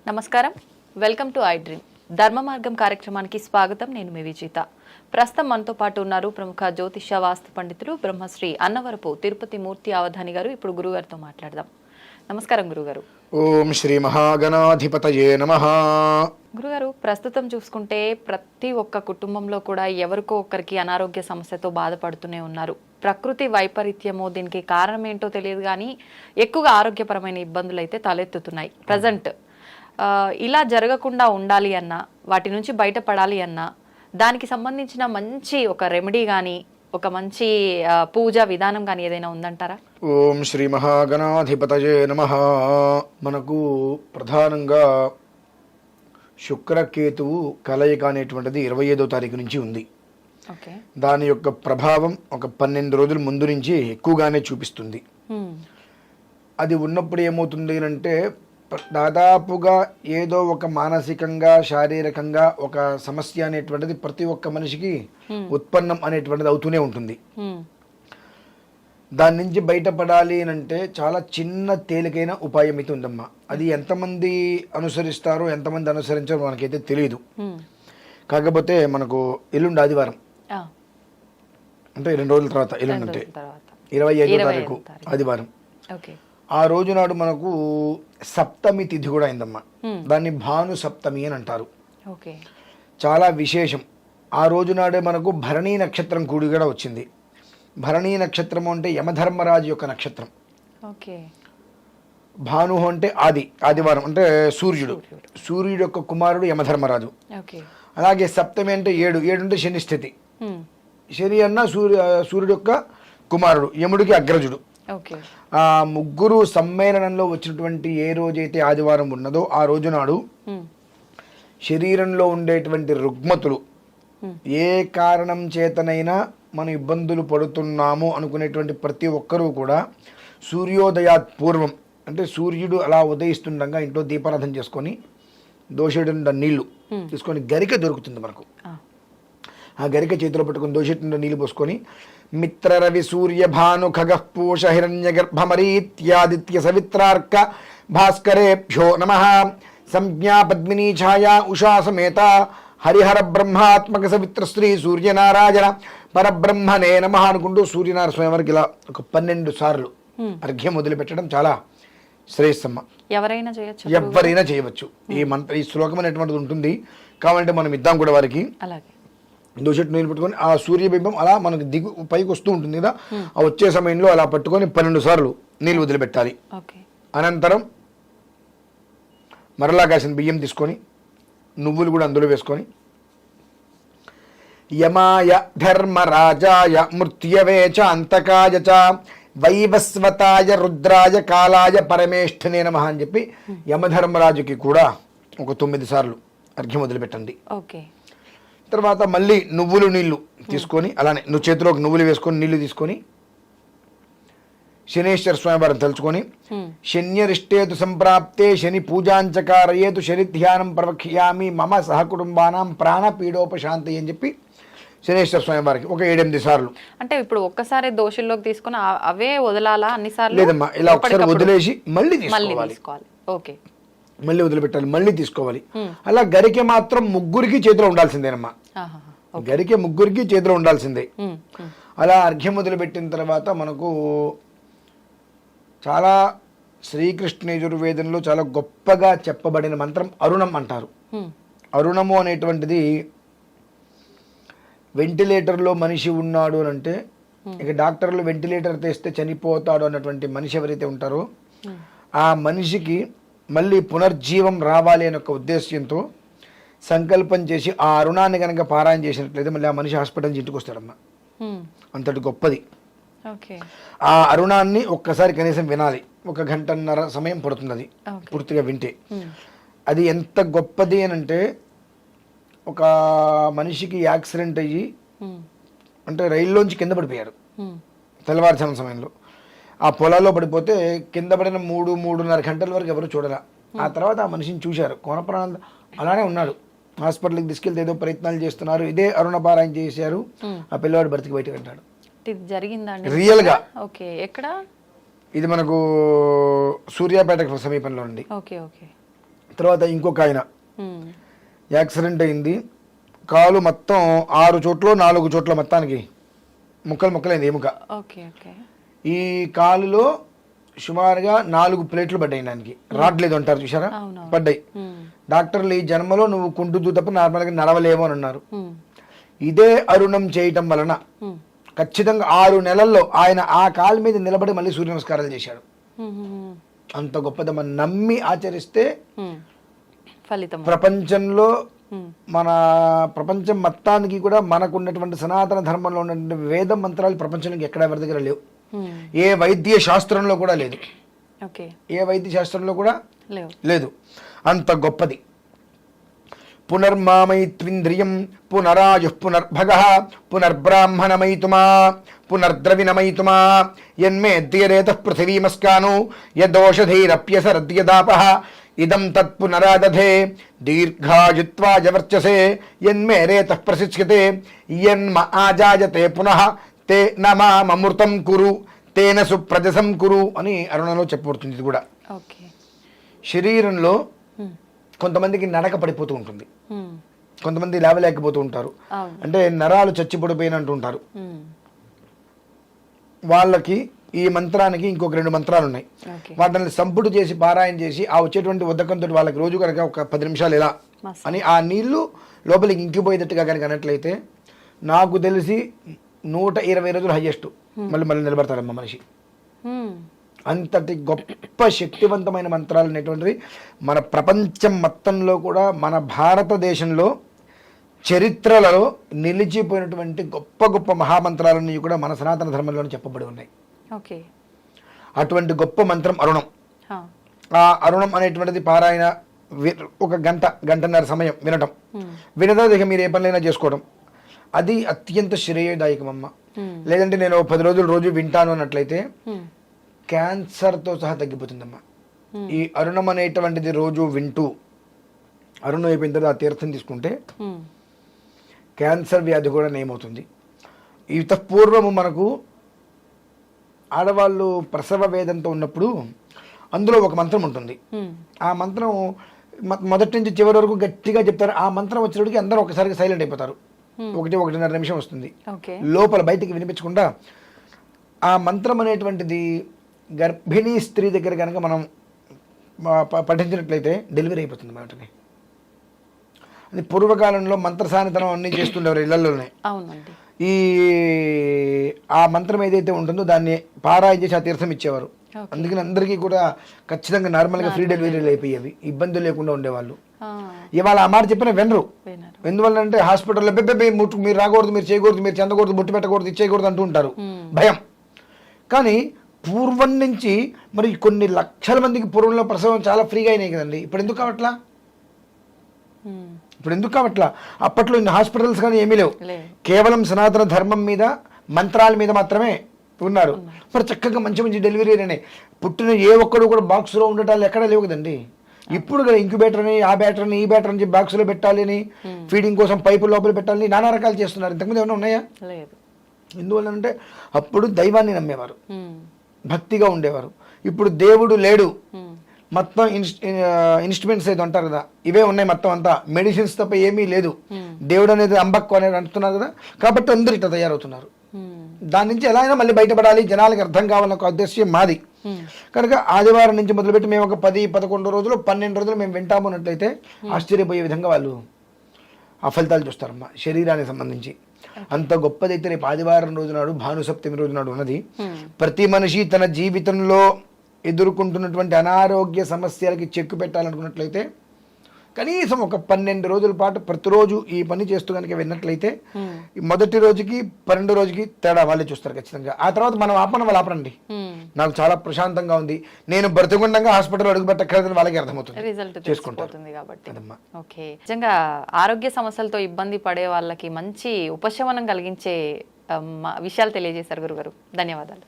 నమస్కారం, welcome to I dream. ధర్మ మార్గం కార్యక్రమానికి స్వాగతం. నేను మీ విజేత. ప్రస్తుతం మనతో పాటు ఉన్నారు ప్రముఖ జ్యోతిష వాస్తు పండితులు బ్రహ్మశ్రీ అన్నవరపు తిరుపతి మూర్తి అవధాని గారు. ఇప్పుడు గురుగారితో మాట్లాడదాం. నమస్కారం గురుగారు. ఓం శ్రీ మహాగణాధిపతయే నమః. గురుగారు, ప్రస్తుతం చూసుకుంటే ప్రతి ఒక్క కుటుంబంలో కూడా ఎవరికో ఒకరికి అనారోగ్య సమస్యతో బాధపడుతూనే ఉన్నారు. ప్రకృతి వైపరీత్యమో దీనికి కారణం ఏంటో తెలియదు, కానీ ఎక్కువగా ఆరోగ్యపరమైన ఇబ్బందులు అయితే తలెత్తుతున్నాయి ప్రజెంట్. ఇలా జరగకుండా ఉండాలి అన్నా, వాటి నుంచి బయటపడాలి అన్నా, దానికి సంబంధించిన మంచి ఒక రెమెడీ కానీ, ఒక మంచి పూజా విధానం కానీ ఏదైనా ఉందంటారా? ఓం శ్రీ మహాగణాధిపతయే నమః. మనకు ప్రధానంగా శుక్రకేతువు కలయిక అనేటువంటిది 25వ తారీఖు నుంచి ఉంది. దాని యొక్క ప్రభావం ఒక 12 రోజుల ముందు నుంచి ఎక్కువగానే చూపిస్తుంది. అది ఉన్నప్పుడు ఏమవుతుంది అంటే, దాదాపుగా ఏదో ఒక మానసికంగా శారీరకంగా ఒక సమస్య అనేటువంటిది ప్రతి ఒక్క మనిషికి ఉత్పన్నం అనేటువంటిది అవుతూనే ఉంటుంది. దాని నుంచి బయటపడాలి అంటే చాలా చిన్న తేలికైన ఉపాయం అయితే ఉందమ్మా. అది ఎంతమంది అనుసరిస్తారో ఎంతమంది అనుసరించారో మనకైతే తెలియదు. కాకపోతే మనకు ఎల్లుండి ఆదివారం, అంటే 2 రోజుల తర్వాత, ఎల్లుండి అంటే 25వ తారీఖు ఆదివారం. ఆ రోజు నాడు మనకు సప్తమి తిథి కూడా అయిందమ్మా. దాన్ని భాను సప్తమి అని అంటారు. చాలా విశేషం. ఆ రోజు నాడే మనకు భరణీ నక్షత్రం కూడి కూడా వచ్చింది. భరణీ నక్షత్రం అంటే యమధర్మరాజు యొక్క నక్షత్రం. భాను అంటే ఆదివారం అంటే సూర్యుడు యొక్క కుమారుడు యమధర్మరాజు. అలాగే సప్తమి అంటే 7 అంటే శని స్థితి. శని అన్న సూర్యుడు యొక్క కుమారుడు, యముడికి అగ్రజుడు. ఆ ముగ్గురు సమ్మేళనంలో వచ్చినటువంటి ఏ రోజైతే ఆదివారం ఉన్నదో ఆ రోజు నాడు శరీరంలో ఉండేటువంటి రుగ్మతులు, ఏ కారణం చేతనైనా మనం ఇబ్బందులు పడుతున్నాము అనుకునేటువంటి ప్రతి ఒక్కరూ కూడా సూర్యోదయాత్ పూర్వం, అంటే సూర్యుడు అలా ఉదయిస్తుండగా ఇంట్లో దీపారాధన చేసుకొని దోషేడు నీళ్లు తీసుకొని, గరిక దొరుకుతుంది మనకు, ఆ గరిక చేతిలో పట్టుకొని దోషేటు నీళ్లు పోసుకొని మిత్ర రవి సూర్య భాను ఖగ పూష హిరణ్య గర్భమరీత్యాదిత్య సవిత్రార్క భాస్కరేభ్యో నమః సంజ్ఞా పద్మినీ ఛాయా ఉషా సమేత హరిహర బ్రహ్మాత్మక సవిత్ర శ్రీ సూర్యనారాయణ పరబ్రహ్మనే నమః అనుకుంటూ సూర్యనారాయణ స్వామి వారికి ఇలా ఒక 12 సార్లు అర్ఘ్యం వదిలిపెట్టడం చాలా శ్రేయస్సమ్మ. ఎవరైనా చేయవచ్చు. ఈ శ్లోకం అనేటువంటిది ఉంటుంది. కావాలంటే మనం ఇద్దాం కూడా వారికి. దోషెట్టు నీళ్ళు పట్టుకొని ఆ సూర్యబింబం అలా మనకు పైకి వస్తూ ఉంటుంది కదా, ఆ వచ్చే సమయంలో అలా పట్టుకొని 12 సార్లు నీళ్ళు వదిలిపెట్టాలి. అనంతరం మరలా కాసిన బియ్యం తీసుకొని నువ్వులు కూడా అందులో వేసుకొని యమాయ ధర్మరాజాయ మృత్యవే చ అంతకాయ చ వైవస్వతాయ రుద్రాయ కాలాయ పరమేష్ఠనే నమః అని చెప్పి యమధర్మరాజుకి కూడా ఒక 9 సార్లు అర్ఘ్యం వదిలిపెట్టండి. తర్వాత మళ్ళీ నువ్వులు నీళ్లు తీసుకొని అలానే చేతిలోకి నువ్వులు వేసుకొని నీళ్లు తీసుకొని శనేశ్వర స్వామి వారిని తలుచుకొని శన్యరిష్టేతు సంప్రాప్తే శని పూజాంచకారయేతు శని ధ్యానం ప్రవక్ష్యామి మమ సహకుటుంబానాం ప్రాణపీడోపశాంతి అని చెప్పి శనేశ్వర స్వామి వారికి ఒక 7-8 సార్లు. అంటే ఇప్పుడు ఒక్కసారి దోషుల్లోకి తీసుకుని అవే వదలాలా అన్నిసార్లు? లేదమ్మా, ఇలా ఒకసారి వదిలేసి మళ్ళీ తీసుకోవాలి. మళ్ళీ వదిలిపెట్టాలి, మళ్ళీ తీసుకోవాలి. అలా గరికె మాత్రం ముగ్గురికి చేతిలో ఉండాల్సిందేనమ్మా. గరికె ముగ్గురికి చేతిలో ఉండాల్సిందే. అలా అర్ఘ్యం వదిలిపెట్టిన తర్వాత మనకు చాలా శ్రీకృష్ణ యజుర్వేదంలో చాలా గొప్పగా చెప్పబడిన మంత్రం అరుణం అంటారు. అరుణము అనేటువంటిది వెంటిలేటర్లో మనిషి ఉన్నాడు అని అంటే, ఇక డాక్టర్లు వెంటిలేటర్ తెస్తే చనిపోతాడు అన్నటువంటి మనిషి ఎవరైతే ఉంటారో ఆ మనిషికి మళ్ళీ పునర్జీవం రావాలి అనే ఒక ఉద్దేశ్యంతో సంకల్పం చేసి ఆ అరుణాన్ని కనుక పారాయణ చేసినట్లయితే మళ్ళీ ఆ మనిషి హాస్పిటల్ నుంచి ఇంటికి వస్తాడమ్మా. అంతటి గొప్పది. ఆ అరుణాన్ని ఒక్కసారి కనీసం వినాలి. 1 గంటన్నర సమయం పడుతుంది అది పూర్తిగా వింటే. అది ఎంత గొప్పది అని అంటే, ఒక మనిషికి యాక్సిడెంట్ అయ్యి అంటే రైల్లోంచి కింద పడిపోయారు తెల్లవారుజామున సమయంలో. ఆ పొలాల్లో పడిపోతే కింద పడిన 3-3.5 గంటల వరకు ఎవరు చూడరా. ఆ తర్వాత ఆ మనిషిని చూశారు, కోన ప్రాణాలు అలానే ఉన్నాడు. హాస్పిటల్కి తీసుకెళ్తే ఏదో ప్రయత్నాలు చేస్తున్నారు. ఇదే అరుణ పారాయణ చేశారు, ఆ పిల్లవాడు బ్రతికి బయటకు అంటాడు. రియల్ గా. ఇది మనకు సూర్యాపేటకు సమీపంలో ఉంది. తర్వాత ఇంకొక ఆయన ఉమ్. యాక్సిడెంట్ అయింది, కాలు మొత్తం 6 చోట్ల 4 చోట్ల మొత్తానికి ముక్కలైంది ఎముక. Okay okay. ఈ కాలులో సుమారుగా 4 ప్లేట్లు పడ్డాయి, దానికి రాట్లేదు అంటారు చూసారా, అవునవును. పడ్డాయి. ఉమ్. డాక్టర్లు ఈ జన్మలో నువ్వు కుంటుతూ తప్ప నార్మల్గా నడవలేమో అని అన్నారు. ఉమ్. ఇదే అరుణం చేయటం వలన ఉమ్. ఖచ్చితంగా 6 నెలల్లో ఆయన ఆ కాలు మీద నిలబడి మళ్ళీ సూర్య నమస్కారాలు చేశాడు. ఉమ్. ఉమ్. అంత గొప్పది. మనం నమ్మి ఆచరిస్తే ఉమ్. ఫలితం. ప్రపంచంలో ఉమ్. మన ప్రపంచం మొత్తానికి కూడా మనకు ఉన్నటువంటి సనాతన ధర్మంలో ఉన్నటువంటి వేద మంత్రాలు ప్రపంచంలోకి ఎక్కడ ఎవరి దగ్గర లేవు. ఉమ్. ఏ వైద్య శాస్త్రంలో కూడా లేదు, ఓకే. ఏ వైద్య శాస్త్రంలో కూడా లేవు. లేదు. అంత గొప్పది. పునర్మామైత్వింద్రియం పునరాయు పునర్భగ పునర్బ్రాహ్మణమైతుమా పునర్ద్రవిణమైతుమా యన్మే ద్రియరేత పృథివీమస్కాను యదోషధైరప్యసరద్యదాప ఇదం తత్ పునరాదధే దీర్ఘాయుత్వాయ వర్చసే యన్మే రేత ప్రశిచ్యతే యన్మ ఆజాయతే పునః తే నమామృతం కురు తేన సుప్రజసం కురు అని అరుణలో చెప్పబడుతుంది. ఇది కూడా ఓకే. శరీరంలో ఉమ్. కొంతమందికి నడక పడిపోతూ ఉంటుంది, ఉమ్. కొంతమంది లేవలేకపోతూ ఉంటారు, అవును. అంటే నరాలు చచ్చిపడిపోయినట్టు ఉంటారు. ఉమ్. వాళ్ళకి ఈ మంత్రానికి ఇంకొక 2 మంత్రాలు ఉన్నాయి. ఓకే. వాటిని సంపుడు చేసి పారాయణ చేసి ఆ వచ్చేటువంటి ఉదకంతో వాళ్ళకి రోజు కనుక ఒక 10 నిమిషాలు ఇలా మస్తు. అని ఆ నీళ్లు లోపలికి ఇంకిపోయేటట్టుగా కనుక అన్నట్లయితే నాకు తెలిసి 120 రోజులు హైయెస్ట్ మళ్ళీ నిలబడతారమ్మ మనిషి. ఉమ్. అంతటి గొప్ప శక్తివంతమైన మంత్రాలు అనేటువంటివి మన ప్రపంచం మొత్తంలో కూడా మన భారతదేశంలో చరిత్రలలో నిలిచిపోయినటువంటి గొప్ప గొప్ప మహామంత్రాలన్నీ కూడా మన సనాతన ధర్మంలోనే చెప్పబడి ఉన్నాయి. ఓకే. అటువంటి గొప్ప మంత్రం అరుణం. హా. ఆ అరుణం అనేటువంటిది పారాయణ ఒక గంటన్నర సమయం వినటం, ఉమ్. వినదా ఇక మీరు ఏ పనులైనా చేసుకోవడం, అది అత్యంత శ్రేయదాయకమమ్మ. ఉమ్. లేదంటే నేను 10 రోజులు రోజు వింటాను అన్నట్లయితే ఉమ్. క్యాన్సర్తో సహా తగ్గిపోతుందమ్మా. ఈ అరుణం అనేటువంటిది రోజు వింటూ అరుణం అయిపోయిన తర్వాత ఆ తీర్థం తీసుకుంటే ఉమ్. క్యాన్సర్ వ్యాధి కూడా నయమవుతుంది. ఇంత పూర్వము మనకు ఆడవాళ్ళు ప్రసవ వేదంతో ఉన్నప్పుడు అందులో ఒక మంత్రం ఉంటుంది. ఉమ్. ఆ మంత్రం మొదటి నుంచి చివరి వరకు గట్టిగా చెప్తారు. ఆ మంత్రం వచ్చేటికి అందరూ ఒకసారిగా సైలెంట్ అయిపోతారు. 1-1.5 నిమిషం వస్తుంది. ఓకే. లోపల బయటికి వినిపించకుండా ఆ మంత్రం అనేటువంటిది గర్భిణీ స్త్రీ దగ్గర కనుక మనం పఠించినట్లయితే డెలివరీ అయిపోతుంది మాటని. అది పూర్వకాలంలో మంత్రసానితనం అన్నీ చేస్తుండేవారు ఇళ్లలోనే. అవునండి. ఈ ఆ మంత్రం ఏదైతే ఉంటుందో దాన్ని పారాయణ చేసి ఆ తీర్థం ఇచ్చేవారు. అందుకని అందరికీ కూడా ఖచ్చితంగా నార్మల్గా ఫ్రీ డెలివరీలు అయిపోయేవి, ఇబ్బందులు లేకుండా ఉండేవాళ్ళు. ఇవాళ ఆ మాట చెప్పిన వినరు. ఎందువల్ల అంటే హాస్పిటల్లో మీరు రాకూడదు, మీరు చేయకూడదు, మీరు చెందకూడదు, బుట్టు పెట్టకూడదు, ఇచ్చేయకూడదు అంటూ ఉంటారు, భయం. కానీ పూర్వం నుంచి మరి కొన్ని లక్షల మందికి పూర్వంలో ప్రసవం చాలా ఫ్రీగా అయినాయి కదండి. ఇప్పుడు ఎందుకు కావట్లా? అప్పట్లో ఇన్ని హాస్పిటల్స్ కానీ ఏమీ లేవు. కేవలం సనాతన ధర్మం మీద మంత్రాల మీద మాత్రమే ఉన్నారు. మరి చక్కగా మంచి మంచి డెలివరీ అయినాయి. పుట్టిన ఏ ఒక్కడు కూడా బాక్స్లో ఉండటాలు ఎక్కడా లేవు కదండి. ఇప్పుడు కదా ఇంక్యుబేటర్ అని, ఆ బ్యాటర్ అని, ఈ బ్యాటర్ అని బాక్స్లో పెట్టాలి అని, ఫీడింగ్ కోసం పైపు లోపల పెట్టాలని నానా రకాలు చేస్తున్నారు. ఇంతకుముందు ఏమైనా ఉన్నాయా? ఎందువల్ల అంటే అప్పుడు దైవాన్ని నమ్మేవారు, భక్తిగా ఉండేవారు. ఇప్పుడు దేవుడు లేడు, మొత్తం ఇన్స్ట్రుమెంట్స్ ఏదో అంటారు కదా, ఇవే ఉన్నాయి మొత్తం అంతా, మెడిసిన్స్ తప్ప ఏమీ లేదు. దేవుడు అనేది అంబక్కు అనేది అంటున్నారు కదా, కాబట్టి అందరూ ఇట్లా తయారవుతున్నారు. దాని నుంచి ఎలా అయినా మళ్ళీ బయటపడాలి, జనాలకు అర్థం కావాలన్న ఒక ఉద్దేశం మాది. కనుక ఆదివారం నుంచి మొదలుపెట్టి మేము ఒక 10-11 రోజులు 12 రోజులు మేము వింటాము అన్నట్లయితే ఆశ్చర్యపోయే విధంగా వాళ్ళు ఆ ఫలితాలు చూస్తారమ్మా శరీరానికి సంబంధించి. అంత గొప్పదైతే రేపు ఆదివారం రోజు నాడు, భానుసప్తమి రోజు నాడు ఉన్నది. ప్రతి మనిషి తన జీవితంలో ఎదుర్కొంటున్నటువంటి అనారోగ్య సమస్యలకి చెక్కు పెట్టాలనుకున్నట్లయితే కనీసం ఒక 12 రోజుల పాటు ప్రతిరోజు ఈ పని చేస్తూ కనుక విన్నట్లయితే మొదటి రోజుకి 12 రోజుకి తేడా వాళ్ళే చూస్తారు ఖచ్చితంగా. ఆ తర్వాత మనం వాళ్ళు ఆపరండి, నాకు చాలా ప్రశాంతంగా ఉంది, నేను బ్రతికుండగా హాస్పిటల్ అడుగు పెట్టక్కర్లేదని వాళ్ళకి అర్థమవుతుంది, చేసుకుంటారు కాబట్టి. ఓకే, నిజంగా ఆరోగ్య సమస్యలతో ఇబ్బంది పడే వాళ్ళకి మంచి ఉపశమనం కలిగించే విషయాలు తెలియజేశారు గురుగారు. ధన్యవాదాలు.